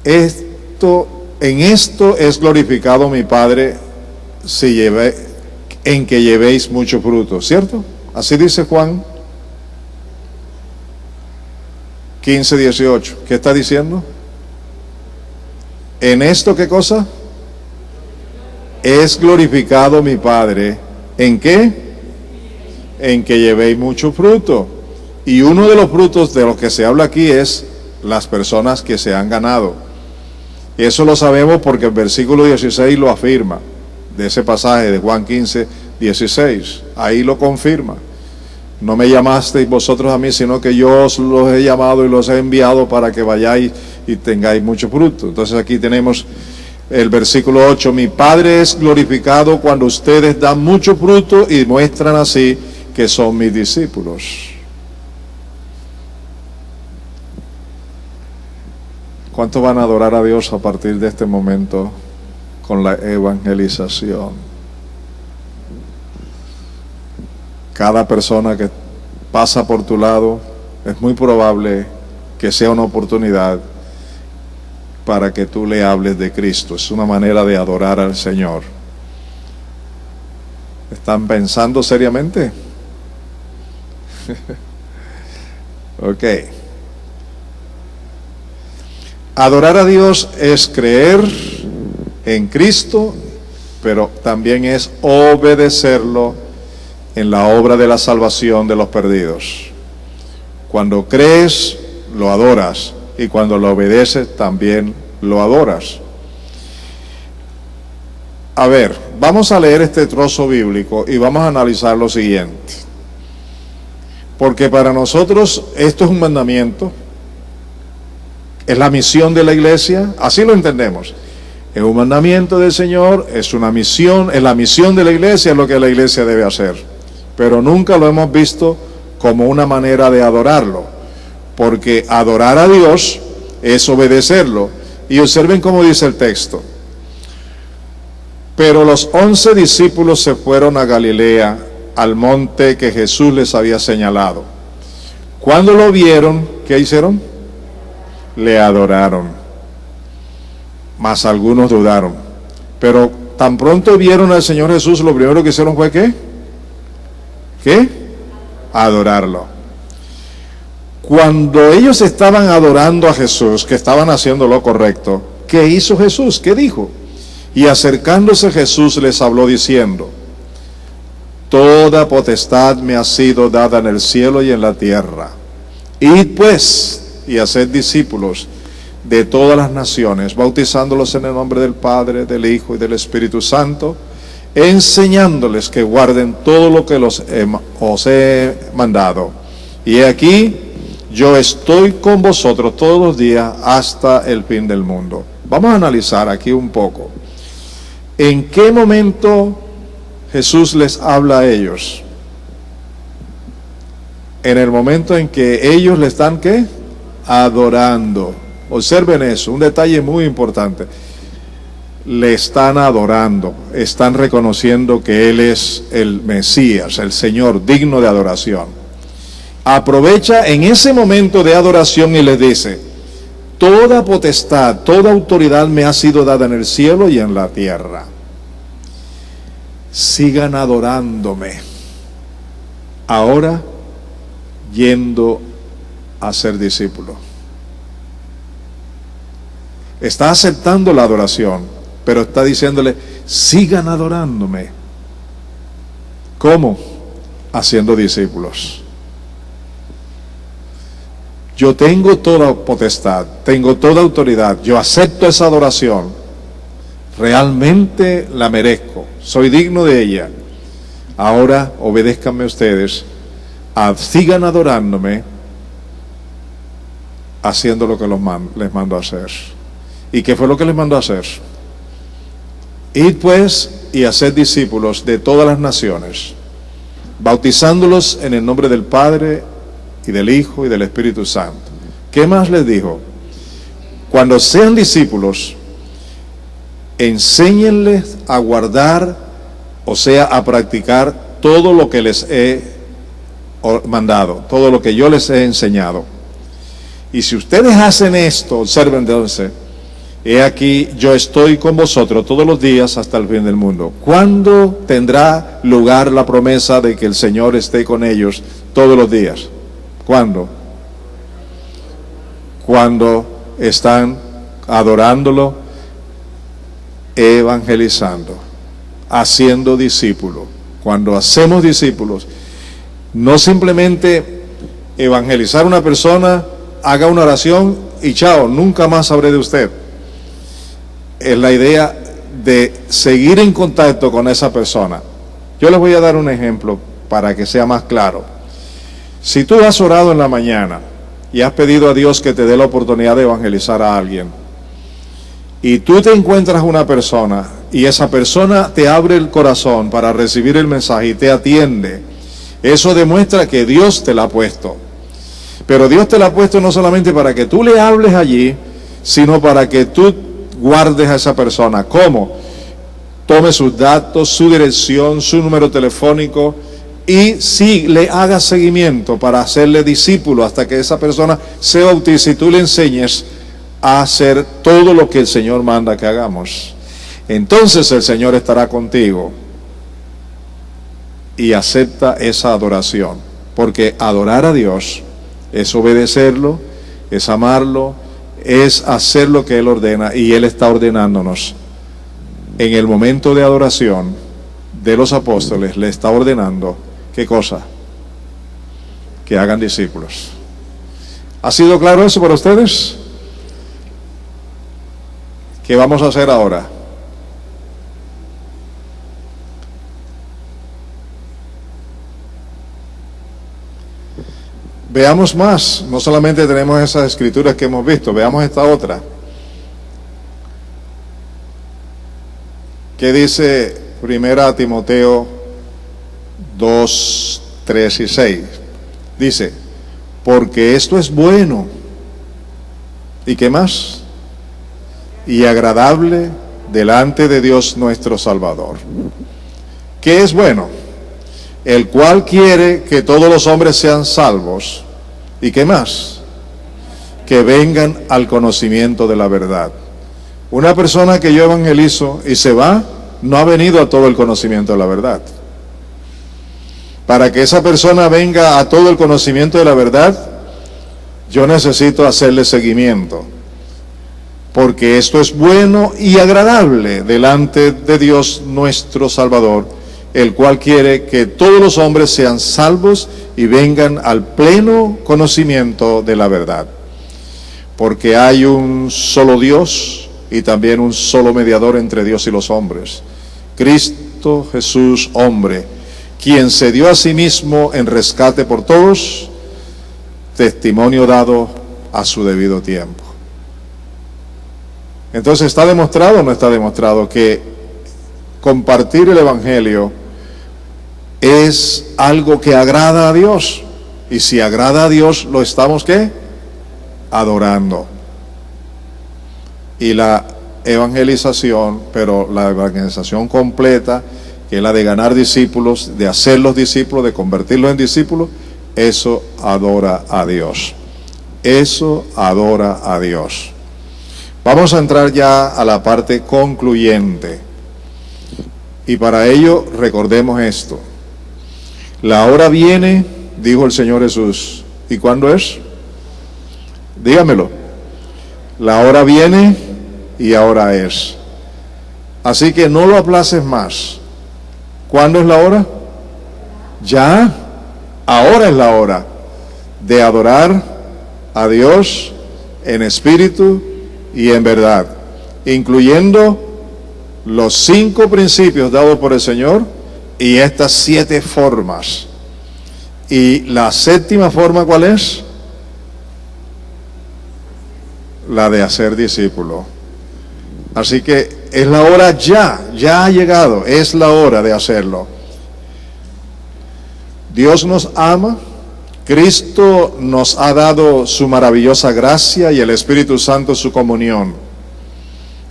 En esto es glorificado mi Padre en que llevéis mucho fruto, ¿cierto? Así dice Juan 15:18. ¿Qué está diciendo? En esto, ¿qué cosa? Es glorificado mi Padre. ¿En qué? En que llevéis mucho fruto. Y uno de los frutos de los que se habla aquí es las personas que se han ganado. Eso lo sabemos porque el versículo 16 lo afirma, de ese pasaje de Juan 15:16. Ahí lo confirma. No me llamasteis vosotros a mí, sino que yo os los he llamado y los he enviado para que vayáis y tengáis mucho fruto. Entonces aquí tenemos el versículo 8. Mi Padre es glorificado cuando ustedes dan mucho fruto y muestran así que son mis discípulos. ¿Cuántos van a adorar a Dios a partir de este momento con la evangelización? Cada persona que pasa por tu lado es muy probable que sea una oportunidad para que tú le hables de Cristo. Es una manera de adorar al Señor. ¿Están pensando seriamente? Ok. Adorar a Dios es creer en Cristo, pero también es obedecerlo en la obra de la salvación de los perdidos. Cuando crees, lo adoras, y cuando lo obedeces, también lo adoras. A ver, vamos a leer este trozo bíblico y vamos a analizar lo siguiente. Porque para nosotros esto es un mandamiento, es la misión de la iglesia, así lo entendemos. Es un mandamiento del Señor, es una misión, es la misión de la iglesia, es lo que la iglesia debe hacer. Pero nunca lo hemos visto como una manera de adorarlo, porque adorar a Dios es obedecerlo. Y observen cómo dice el texto. Pero los 11 discípulos se fueron a Galilea, al monte que Jesús les había señalado. Cuando lo vieron, ¿qué hicieron? Le adoraron. Mas algunos dudaron. Pero tan pronto vieron al Señor Jesús, lo primero que hicieron fue ¿qué? ¿Qué? Adorarlo. Cuando ellos estaban adorando a Jesús, que estaban haciendo lo correcto, ¿qué hizo Jesús? ¿Qué dijo? Y acercándose Jesús les habló diciendo: toda potestad me ha sido dada en el cielo y en la tierra. Id pues y haced discípulos de todas las naciones, bautizándolos en el nombre del Padre, del Hijo y del Espíritu Santo, enseñándoles que guarden todo lo que os he mandado. Y he aquí, yo estoy con vosotros todos los días hasta el fin del mundo. Vamos a analizar aquí un poco. ¿En qué momento Jesús les habla a ellos? En el momento en que ellos le están, ¿qué? Adorando. Observen eso, un detalle muy importante. Le están adorando, están reconociendo que Él es el Mesías, el Señor, digno de adoración. Aprovecha en ese momento de adoración y les dice: toda potestad, toda autoridad me ha sido dada en el cielo y en la tierra. Sigan adorándome. Ahora yendo a ser discípulo. Está aceptando la adoración, pero está diciéndole: sigan adorándome. ¿Cómo? Haciendo discípulos. Yo tengo toda potestad, tengo toda autoridad, yo acepto esa adoración, realmente la merezco, soy digno de ella. Ahora obedézcanme ustedes, sigan adorándome, haciendo lo que les mando a hacer. ¿Y qué fue lo que les mandó a hacer? Id pues y haced discípulos de todas las naciones, bautizándolos en el nombre del Padre y del Hijo y del Espíritu Santo. ¿Qué más les dijo? Cuando sean discípulos, enséñenles a guardar, o sea, a practicar todo lo que les he mandado, todo lo que yo les he enseñado. Y si ustedes hacen esto, observen entonces, he aquí, yo estoy con vosotros todos los días hasta el fin del mundo. ¿Cuándo tendrá lugar la promesa de que el Señor esté con ellos todos los días? ¿Cuándo? Cuando están adorándolo, evangelizando, haciendo discípulos. Cuando hacemos discípulos, no simplemente evangelizar a una persona, haga una oración y chao, nunca más sabré de usted. Es la idea de seguir en contacto con esa persona. Yo les voy a dar un ejemplo para que sea más claro. Si tú has orado en la mañana y has pedido a Dios que te dé la oportunidad de evangelizar a alguien, y tú te encuentras una persona y esa persona te abre el corazón para recibir el mensaje y te atiende, eso demuestra que Dios te la ha puesto. Pero Dios te la ha puesto no solamente para que tú le hables allí, sino para que tú guardes a esa persona. ¿Cómo? Tome sus datos, su dirección, su número telefónico, y sí, le hagas seguimiento para hacerle discípulo hasta que esa persona se bautice y tú le enseñes a hacer todo lo que el Señor manda que hagamos. Entonces el Señor estará contigo. y acepta esa adoración, porque adorar a Dios es obedecerlo, es amarlo, es hacer lo que Él ordena, y Él está ordenándonos. En el momento de adoración de los apóstoles, le está ordenando, ¿qué cosa? Que hagan discípulos. ¿Ha sido claro eso para ustedes? ¿Qué vamos a hacer ahora? Veamos más, no solamente tenemos esas escrituras que hemos visto, veamos esta otra. ¿Qué dice 1 Timoteo 2, 3 y 6? Dice, porque esto es bueno, ¿y qué más? Y agradable delante de Dios nuestro Salvador. ¿Qué es bueno? El cual quiere que todos los hombres sean salvos. ¿Y qué más? Que vengan al conocimiento de la verdad. Una persona que yo evangelizo y se va, no ha venido a todo el conocimiento de la verdad. Para que esa persona venga a todo el conocimiento de la verdad, yo necesito hacerle seguimiento. Porque esto es bueno y agradable delante de Dios nuestro Salvador, el cual quiere que todos los hombres sean salvos y vengan al pleno conocimiento de la verdad. Porque hay un solo Dios y también un solo mediador entre Dios y los hombres, Cristo Jesús, hombre, quien se dio a sí mismo en rescate por todos, testimonio dado a su debido tiempo. Entonces, ¿está demostrado o no está demostrado que compartir el Evangelio es algo que agrada a Dios? Y si agrada a Dios, lo estamos, ¿qué? Adorando. Y la evangelización, pero la evangelización completa, que es la de ganar discípulos, de hacerlos discípulos, de convertirlos en discípulos, eso adora a Dios. Eso adora a Dios. Vamos a entrar ya a la parte concluyente. Y para ello recordemos esto. La hora viene, dijo el Señor Jesús. ¿Y cuándo es? Dígamelo. La hora viene y ahora es. Así que no lo aplaces más. ¿Cuándo es la hora? Ya. Ahora es la hora de adorar a Dios en espíritu y en verdad, incluyendo los 5 principios dados por el Señor y estas 7 formas. Y la 7ª forma, ¿cuál es? La de hacer discípulo. Así que es la hora ya ha llegado, es la hora de hacerlo. Dios nos ama, Cristo nos ha dado su maravillosa gracia y el Espíritu Santo su comunión.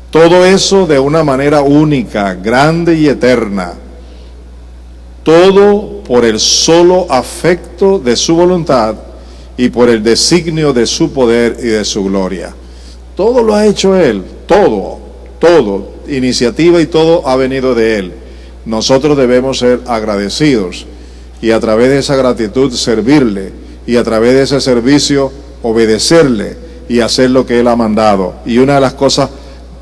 Todo eso de una manera única, grande y eterna. Todo por el solo afecto de su voluntad y por el designio de su poder y de su gloria. Todo lo ha hecho Él, todo, iniciativa y todo ha venido de Él. Nosotros debemos ser agradecidos y a través de esa gratitud servirle y a través de ese servicio obedecerle y hacer lo que Él ha mandado. Y una de las cosas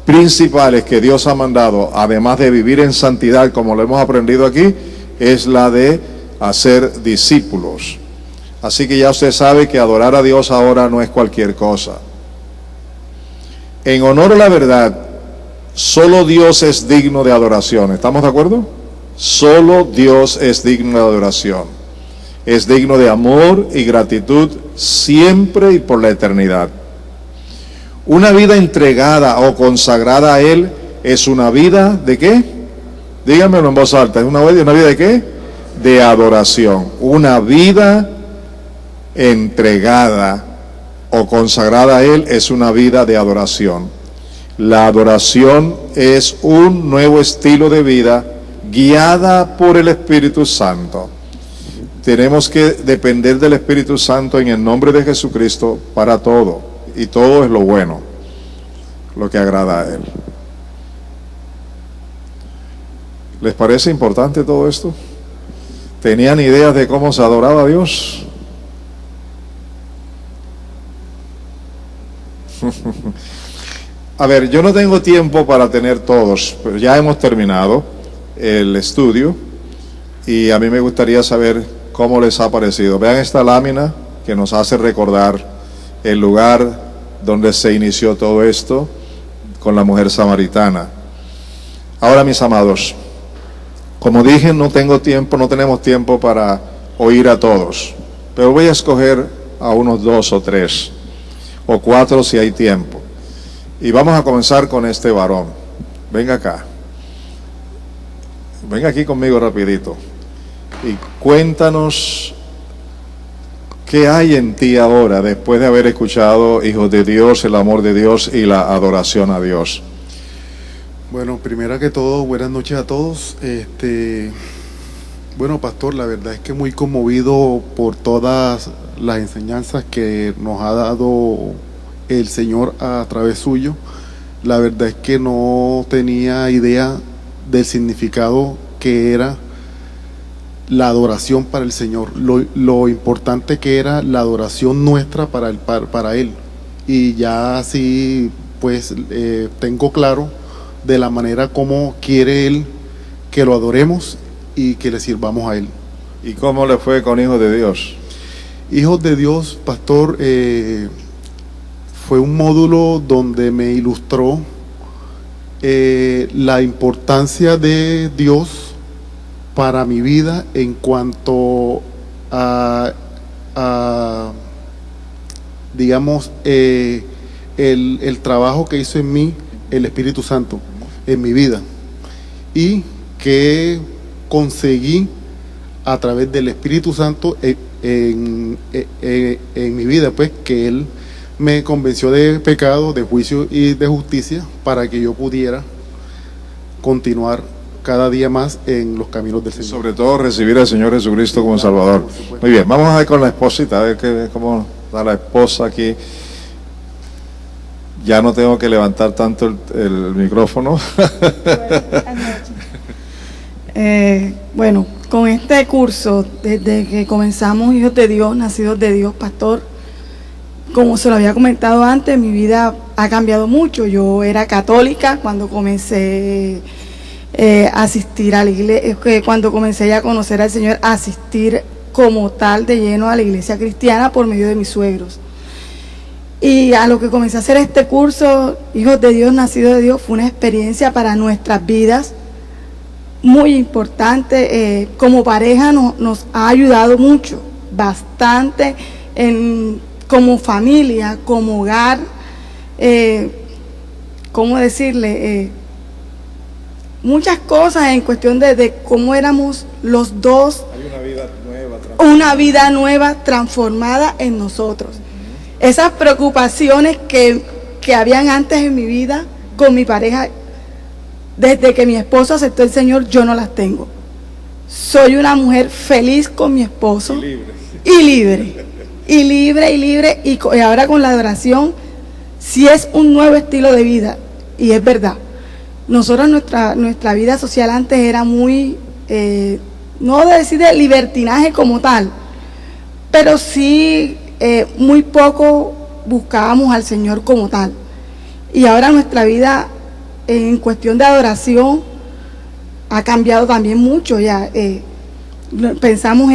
principales que Dios ha mandado, además de vivir en santidad como lo hemos aprendido aquí, es la de hacer discípulos. Así que ya usted sabe que adorar a Dios ahora no es cualquier cosa. En honor a la verdad, solo Dios es digno de adoración. ¿Estamos de acuerdo? Solo Dios es digno de adoración. Es digno de amor y gratitud siempre y por la eternidad. Una vida entregada o consagrada a Él es una vida ¿de qué? Díganmelo en voz alta. ¿Es una vida de qué? De adoración. Una vida entregada o consagrada a Él es una vida de adoración. La adoración es un nuevo estilo de vida guiada por el Espíritu Santo. Tenemos que depender del Espíritu Santo en el nombre de Jesucristo para todo. Y todo es lo bueno, lo que agrada a Él. ¿Les parece importante todo esto? ¿Tenían ideas de cómo se adoraba a Dios? A ver, yo no tengo tiempo para tener todos, pero ya hemos terminado el estudio y a mí me gustaría saber cómo les ha parecido. Vean esta lámina que nos hace recordar el lugar donde se inició todo esto con la mujer samaritana. Ahora, mis amados, como dije, no tenemos tiempo para oír a todos, pero voy a escoger a unos 2 o 3 o 4 si hay tiempo. Y vamos a comenzar con este varón. Venga acá. Venga aquí conmigo rapidito. Y cuéntanos qué hay en ti ahora después de haber escuchado, hijos de Dios, el amor de Dios y la adoración a Dios. Bueno, primero que todo, buenas noches a todos. Bueno, pastor, la verdad es que muy conmovido por todas las enseñanzas que nos ha dado el Señor a través suyo. La verdad es que no tenía idea del significado que era la adoración para el Señor, lo importante que era la adoración nuestra para Él. Y ya así pues tengo claro de la manera como quiere Él que lo adoremos y que le sirvamos a Él. ¿Y cómo le fue con Hijos de Dios? Hijos de Dios, pastor, fue un módulo donde me ilustró la importancia de Dios para mi vida en cuanto a digamos, el trabajo que hizo en mí el Espíritu Santo en mi vida y que conseguí a través del Espíritu Santo en mi vida, pues que Él me convenció de pecado, de juicio y de justicia para que yo pudiera continuar cada día más en los caminos del Señor. Sobre todo recibir al Señor Jesucristo como Salvador. Muy bien, vamos a ver con la esposita, a ver cómo está la esposa aquí. Ya no tengo que levantar tanto el micrófono. Bueno, con este curso, desde que comenzamos Hijos de Dios, Nacidos de Dios, pastor, como se lo había comentado antes, mi vida ha cambiado mucho. Yo era católica cuando comencé a asistir a la iglesia, cuando comencé ya a conocer al Señor, a asistir como tal de lleno a la iglesia cristiana por medio de mis suegros. Y a lo que comencé a hacer este curso, Hijos de Dios, Nacidos de Dios, fue una experiencia para nuestras vidas muy importante. Como pareja nos ha ayudado mucho, bastante, como familia, como hogar, ¿cómo decirle? Muchas cosas en cuestión de cómo éramos los dos. Hay una vida nueva transformada en nosotros. Esas preocupaciones que habían antes en mi vida con mi pareja, desde que mi esposo aceptó el Señor, yo no las tengo. Soy una mujer feliz con mi esposo y libre. Y ahora con la adoración, sí es un nuevo estilo de vida, y es verdad. Nosotros, nuestra vida social antes era muy, no de decir de libertinaje como tal, pero sí muy poco buscábamos al Señor como tal. Y ahora nuestra vida en cuestión de adoración ha cambiado también mucho. Ya pensamos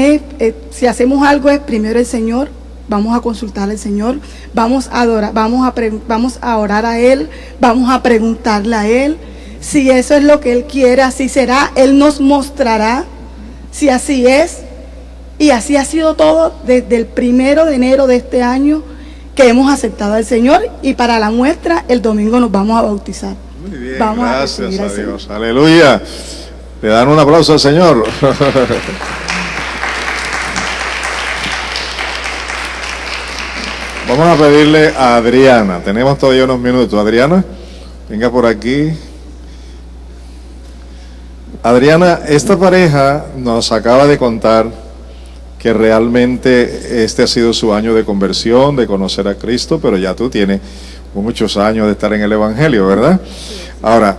si hacemos algo es primero el Señor, vamos a consultar al Señor, vamos a adorar, vamos a orar a Él, vamos a preguntarle a Él si eso es lo que Él quiere, así será. Él nos mostrará si así es. Y así ha sido todo desde el 1 de enero de este año que hemos aceptado al Señor, y para la muestra el domingo nos vamos a bautizar. Muy bien, vamos gracias a Dios. Aleluya. Le dan un aplauso al Señor. Vamos a pedirle a Adriana. Tenemos todavía unos minutos. Adriana, venga por aquí. Adriana, esta pareja nos acaba de contar que realmente este ha sido su año de conversión, de conocer a Cristo, pero ya tú tienes muchos años de estar en el Evangelio, ¿verdad? Ahora,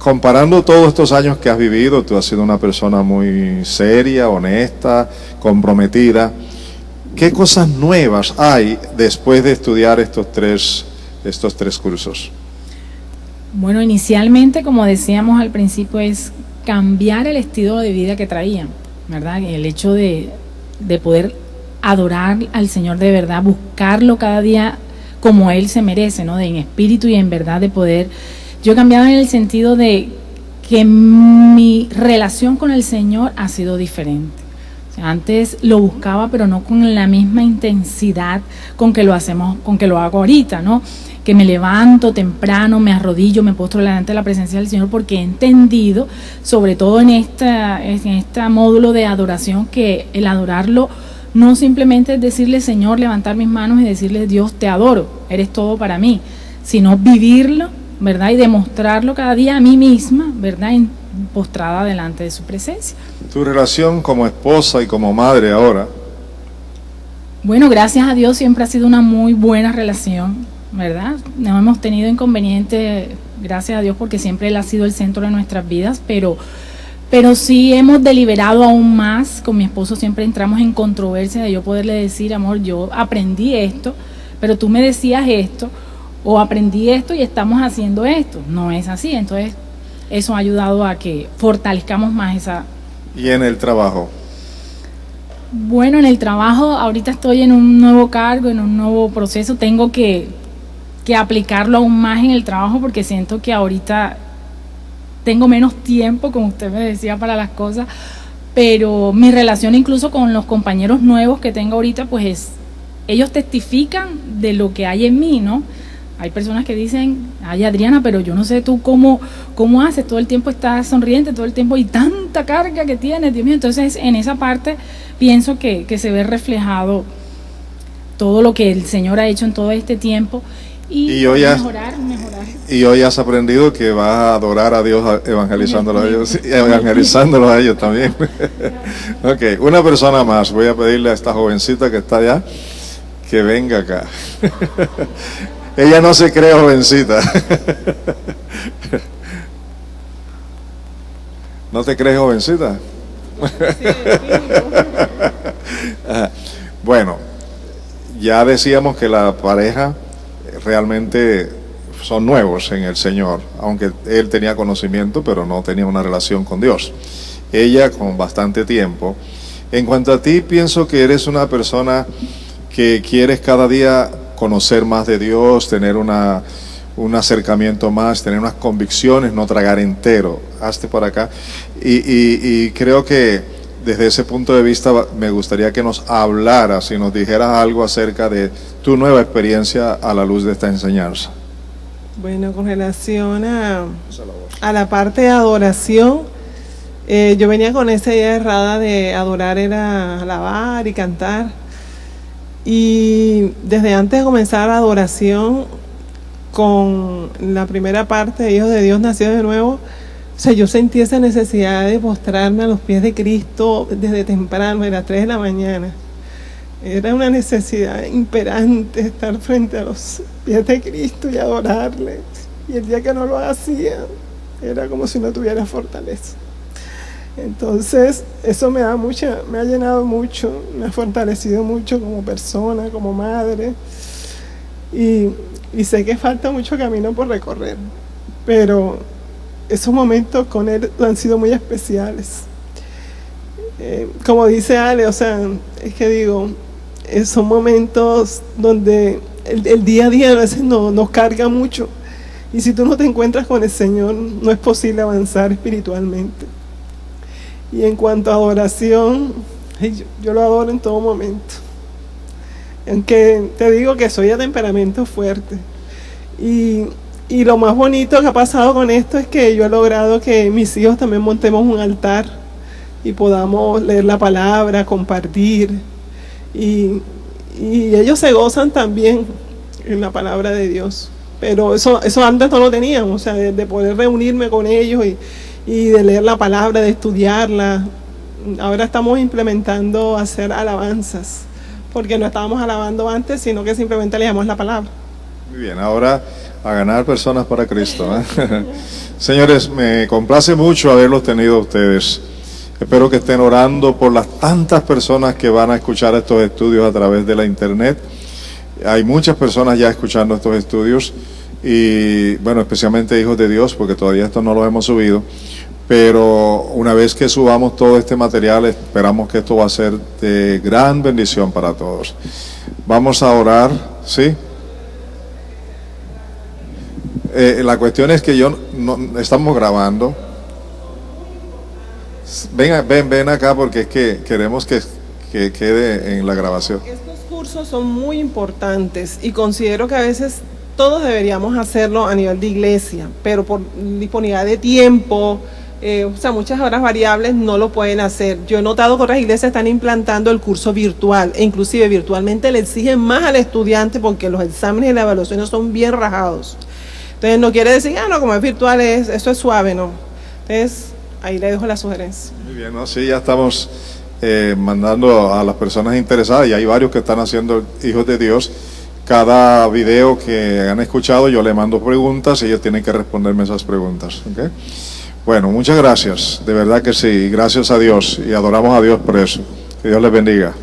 comparando todos estos años que has vivido, tú has sido una persona muy seria, honesta, comprometida. ¿Qué cosas nuevas hay después de estudiar estos tres cursos? Bueno, inicialmente, como decíamos al principio, es cambiar el estilo de vida que traían, ¿verdad? El hecho de poder adorar al Señor de verdad, buscarlo cada día como Él se merece, ¿no? En espíritu y en verdad, de poder. Yo he cambiado en el sentido de que mi relación con el Señor ha sido diferente. O sea, antes lo buscaba, pero no con la misma intensidad con que lo hago ahorita, ¿no? Que me levanto temprano, me arrodillo, me postro delante de la presencia del Señor, porque he entendido, sobre todo en este módulo de adoración, que el adorarlo no simplemente es decirle, Señor, levantar mis manos y decirle, Dios, te adoro, eres todo para mí, sino vivirlo, ¿verdad? Y demostrarlo cada día a mí misma, ¿verdad? Postrada delante de su presencia. Tu relación como esposa y como madre ahora. Bueno, gracias a Dios siempre ha sido una muy buena relación, ¿verdad? No hemos tenido inconveniente, gracias a Dios, porque siempre Él ha sido el centro de nuestras vidas, pero sí hemos deliberado aún más. Con mi esposo siempre entramos en controversia de yo poderle decir, amor, yo aprendí esto, pero tú me decías esto, o aprendí esto y estamos haciendo esto. No es así. Entonces eso ha ayudado a que fortalezcamos más esa. ¿Y en el trabajo? Bueno, en el trabajo ahorita estoy en un nuevo cargo, en un nuevo proceso. Tengo que aplicarlo aún más en el trabajo, porque siento que ahorita tengo menos tiempo, como usted me decía, para las cosas, pero mi relación incluso con los compañeros nuevos que tengo ahorita, pues ellos testifican de lo que hay en mí, ¿no? Hay personas que dicen, ay, Adriana, pero yo no sé tú cómo haces, todo el tiempo estás sonriente, todo el tiempo, y tanta carga que tienes, Dios mío. Entonces, en esa parte pienso que se ve reflejado todo lo que el Señor ha hecho en todo este tiempo. Y mejorar. Y hoy has aprendido que vas a adorar a Dios evangelizándolos a ellos, evangelizándolos a ellos también. Ok, una persona más. Voy a pedirle a esta jovencita que está allá que venga acá. Ella no se cree jovencita. ¿No te crees jovencita? Bueno, ya decíamos que la pareja realmente son nuevos en el Señor, aunque él tenía conocimiento, pero no tenía una relación con Dios. Ella con bastante tiempo. En cuanto a ti, pienso que eres una persona que quieres cada día conocer más de Dios, tener un acercamiento más, tener unas convicciones, no tragar entero. Hazte para acá. Y creo que desde ese punto de vista me gustaría que nos hablaras y nos dijeras algo acerca de tu nueva experiencia a la luz de esta enseñanza. Bueno, con relación a la parte de adoración, yo venía con esa idea errada de adorar era alabar y cantar. Y desde antes de comenzar la adoración, con la primera parte de Hijos de Dios nacidos de nuevo, o sea, yo sentí esa necesidad de postrarme a los pies de Cristo desde temprano, era 3 de la mañana. Era una necesidad imperante estar frente a los pies de Cristo y adorarle. Y el día que no lo hacía, era como si no tuviera fortaleza. Entonces, eso me ha llenado mucho, me ha fortalecido mucho como persona, como madre. Y sé que falta mucho camino por recorrer, pero esos momentos con él han sido muy especiales. Como dice Ale, o sea, es que digo, son momentos donde el día a día a veces nos carga mucho, y si tú no te encuentras con el Señor, no es posible avanzar espiritualmente. Y en cuanto a adoración, yo lo adoro en todo momento, aunque te digo que soy de temperamento fuerte. Y lo más bonito que ha pasado con esto es que yo he logrado que mis hijos también montemos un altar y podamos leer la palabra, compartir, y ellos se gozan también en la palabra de Dios. Pero eso antes no lo teníamos, o sea, de poder reunirme con ellos y de leer la palabra, de estudiarla. Ahora estamos implementando hacer alabanzas, porque no estábamos alabando antes, sino que simplemente leíamos la palabra. Muy bien, ahora a ganar personas para Cristo, ¿eh? Señores, me complace mucho haberlos tenido a ustedes. Espero que estén orando por las tantas personas que van a escuchar estos estudios a través de la internet. Hay muchas personas ya escuchando estos estudios y, bueno, especialmente hijos de Dios, porque todavía esto no lo hemos subido. Pero una vez que subamos todo este material, esperamos que esto va a ser de gran bendición para todos. Vamos a orar, ¿sí? La cuestión es que no estamos grabando. Ven acá porque es que queremos que quede en la grabación. Estos cursos son muy importantes y considero que a veces todos deberíamos hacerlo a nivel de iglesia, pero por disponibilidad de tiempo, o sea, muchas horas variables no lo pueden hacer. Yo he notado que otras iglesias están implantando el curso virtual e inclusive virtualmente le exigen más al estudiante porque los exámenes y las evaluaciones son bien rajados. Entonces no quiere decir, no, como es virtual, eso es suave, no. Entonces ahí le dejo la sugerencia. Muy bien, ¿no? Sí, ya estamos mandando a las personas interesadas y hay varios que están haciendo hijos de Dios. Cada video que han escuchado yo le mando preguntas y ellos tienen que responderme esas preguntas, ¿okay? Bueno, muchas gracias, de verdad que sí, gracias a Dios y adoramos a Dios por eso. Que Dios les bendiga.